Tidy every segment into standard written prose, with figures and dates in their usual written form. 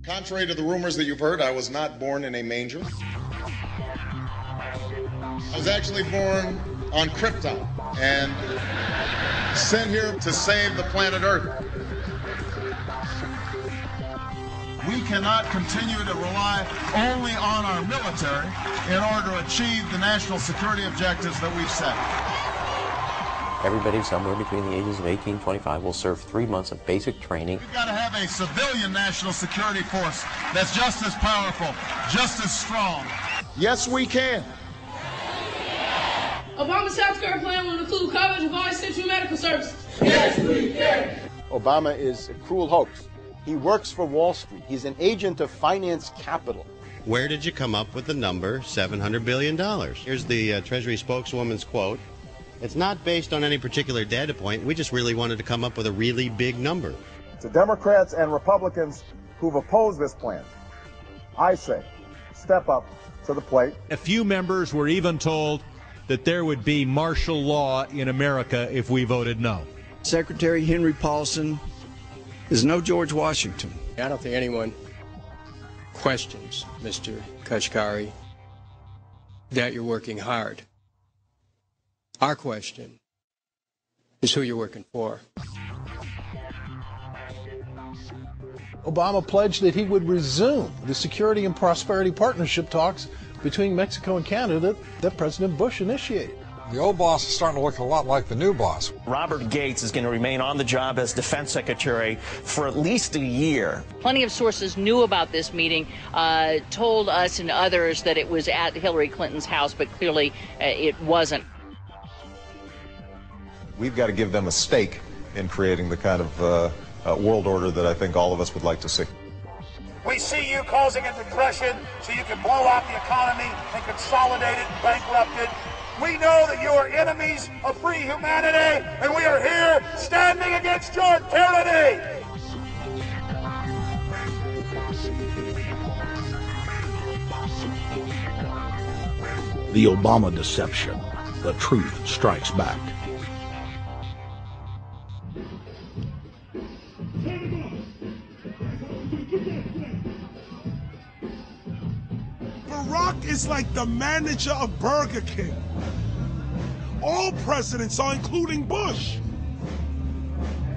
Contrary to the rumors that you've heard, I was not born in a manger. I was actually born on Krypton and sent here to save the planet Earth. We cannot continue to rely only on our military in order to achieve the national security objectives that we've set. Everybody somewhere between the ages of 18 and 25 will serve 3 months of basic training. We've got to have a civilian national security force that's just as powerful, just as strong. Yes, we can. Obama's healthcare plan will include coverage of all essential medical services. Yes, we can. Obama is a cruel hoax. He works for Wall Street. He's an agent of finance capital. Where did you come up with the number $700 billion? Here's the Treasury spokeswoman's quote. It's not based on any particular data point. We just really wanted to come up with a really big number. To Democrats and Republicans who've opposed this plan, I say, step up to the plate. A few members were even told that there would be martial law in America if we voted no. Secretary Henry Paulson is no George Washington. I don't think anyone questions, Mr. Kashkari, that you're working hard. Our question is who you're working for. Obama pledged that he would resume the Security and Prosperity Partnership talks between Mexico and Canada that President Bush initiated. The old boss is starting to look a lot like the new boss. Robert Gates is going to remain on the job as defense secretary for at least a year. Plenty of sources knew about this meeting, told us and others that it was at Hillary Clinton's house, but clearly it wasn't. We've got to give them a stake in creating the kind of world order that I think all of us would like to see. We see you causing a depression so you can blow out the economy and consolidate it and bankrupt it. We know that you are enemies of free humanity, and we are here standing against your tyranny. The Obama deception. The truth strikes back. Barack is like the manager of Burger King. All presidents are, including Bush.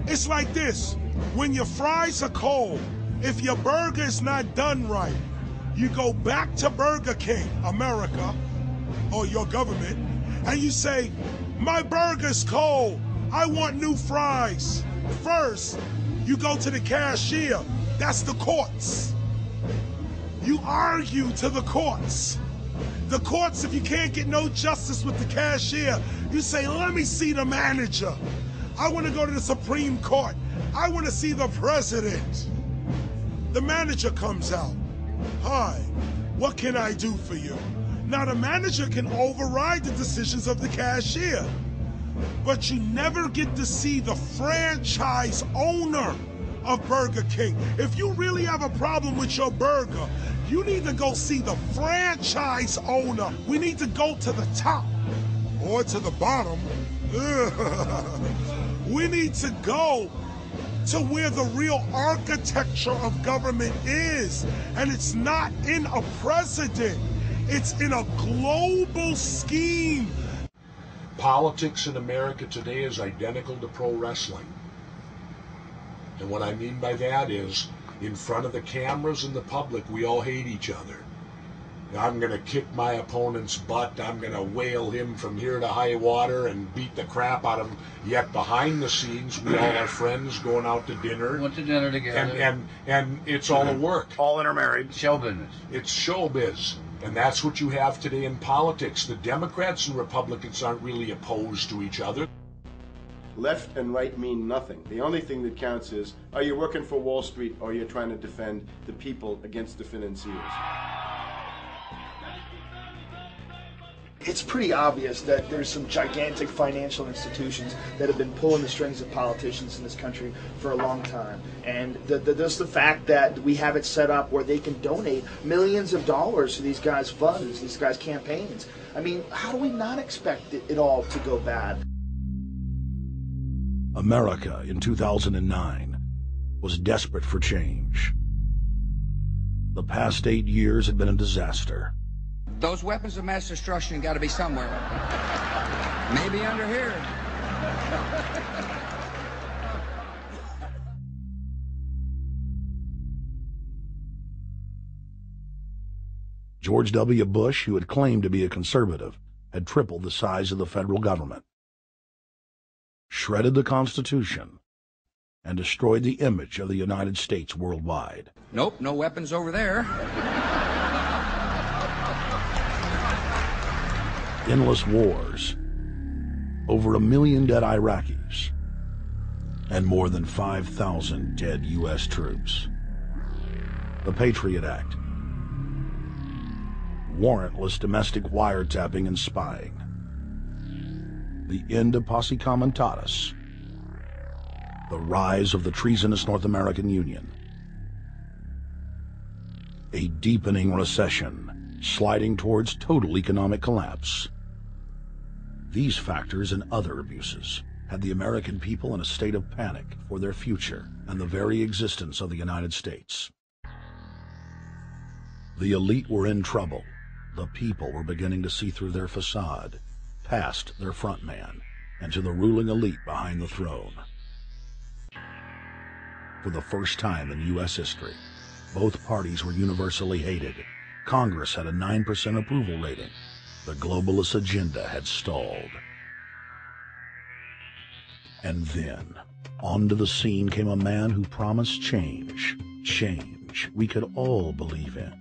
It's like this. When your fries are cold, if your burger is not done right, you go back to Burger King, America, or your government, and you say, my burger's cold. I want new fries. First, you go to the cashier. That's the courts. You argue to the courts. The courts, if you can't get no justice with the cashier, you say, let me see the manager. I want to go to the Supreme Court. I want to see the president. The manager comes out. Hi, what can I do for you? Now the manager can override the decisions of the cashier, but you never get to see the franchise owner of Burger King. If you really have a problem with your burger, you need to go see the franchise owner. We need to go to the top or to the bottom. We need to go to where the real architecture of government is. And it's not in a president. It's in a global scheme. Politics in America today is identical to pro wrestling. And what I mean by that is, in front of the cameras and the public, we all hate each other. I'm going to kick my opponent's butt. I'm going to whale him from here to high water and beat the crap out of him. Yet behind the scenes, we all are friends going out to dinner. Went to dinner together. And it's all a work. All intermarried. Show business. It's showbiz. And that's what you have today in politics. The Democrats and Republicans aren't really opposed to each other. Left and right mean nothing. The only thing that counts is, are you working for Wall Street or you're trying to defend the people against the financiers? It's pretty obvious that there's some gigantic financial institutions that have been pulling the strings of politicians in this country for a long time. And just the fact that we have it set up where they can donate millions of dollars to these guys' funds, these guys' campaigns. I mean, how do we not expect it all to go bad? America in 2009 was desperate for change. The past 8 years had been a disaster. Those weapons of mass destruction got to be somewhere. Maybe under here. George W. Bush, who had claimed to be a conservative, had tripled the size of the federal government, shredded the Constitution, and destroyed the image of the United States worldwide. Nope, no weapons over there. Endless wars, over 1 million dead Iraqis, and more than 5,000 dead U.S. troops. The Patriot Act, warrantless domestic wiretapping and spying, the end of Posse Comitatus, the rise of the treasonous North American Union, a deepening recession sliding towards total economic collapse. These factors and other abuses had the American people in a state of panic for their future and the very existence of the United States. The elite were in trouble. The people were beginning to see through their facade, past their front man, and to the ruling elite behind the throne. For the first time in U.S. history, both parties were universally hated. Congress had a 9% approval rating. The globalist agenda had stalled. And then, onto the scene came a man who promised change. Change we could all believe in.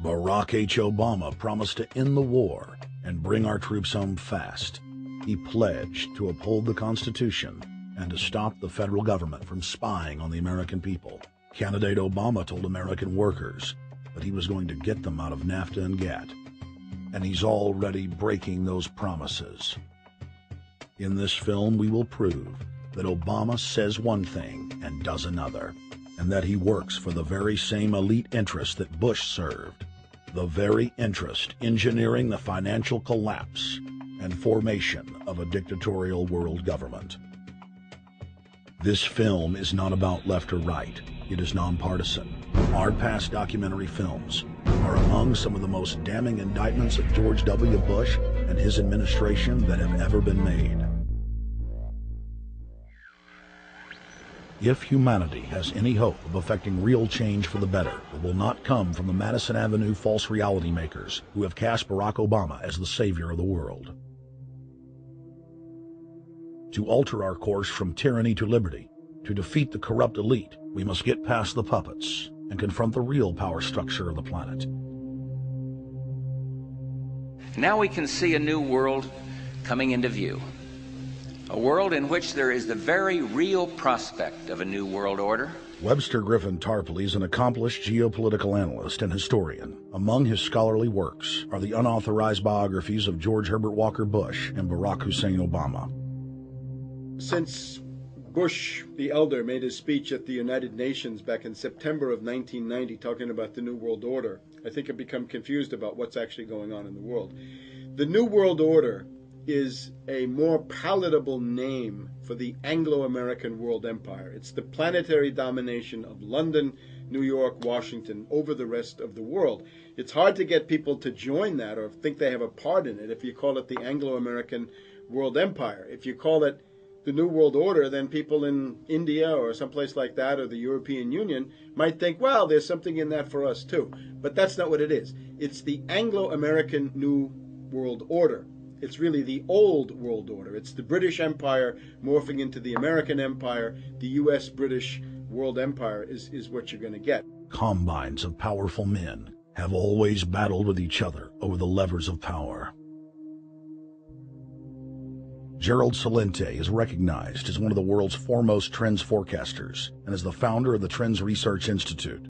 Barack H. Obama promised to end the war and bring our troops home fast. He pledged to uphold the Constitution and to stop the federal government from spying on the American people. Candidate Obama told American workers that he was going to get them out of NAFTA and GATT, and he's already breaking those promises. In this film, we will prove that Obama says one thing and does another, and that he works for the very same elite interests that Bush served, the very interest engineering the financial collapse and formation of a dictatorial world government. This film is not about left or right. It is nonpartisan. Our past documentary films are among some of the most damning indictments of George W. Bush and his administration that have ever been made. If humanity has any hope of effecting real change for the better, it will not come from the Madison Avenue false reality makers who have cast Barack Obama as the savior of the world. To alter our course from tyranny to liberty, to defeat the corrupt elite, we must get past the puppets and confront the real power structure of the planet. Now we can see a new world coming into view. A world in which there is the very real prospect of a new world order. Webster Griffin Tarpley is an accomplished geopolitical analyst and historian. Among his scholarly works are the unauthorized biographies of George Herbert Walker Bush and Barack Hussein Obama. Since Bush the Elder made his speech at the United Nations back in September of 1990 talking about the New World Order, I think I've become confused about what's actually going on in the world. The New World Order is a more palatable name for the Anglo-American world empire. It's the planetary domination of London, New York, Washington over the rest of the world. It's hard to get people to join that or think they have a part in it if you call it the Anglo-American world empire. If you call it the New World Order, then people in India or someplace like that or the European Union might think, well, there's something in that for us too. But that's not what it is. It's the Anglo-American New World Order. It's really the old world order. It's the British Empire morphing into the American Empire. The U.S.-British world empire is what you're going to get. Combines of powerful men have always battled with each other over the levers of power. Gerald Celente is recognized as one of the world's foremost trends forecasters and is the founder of the Trends Research Institute.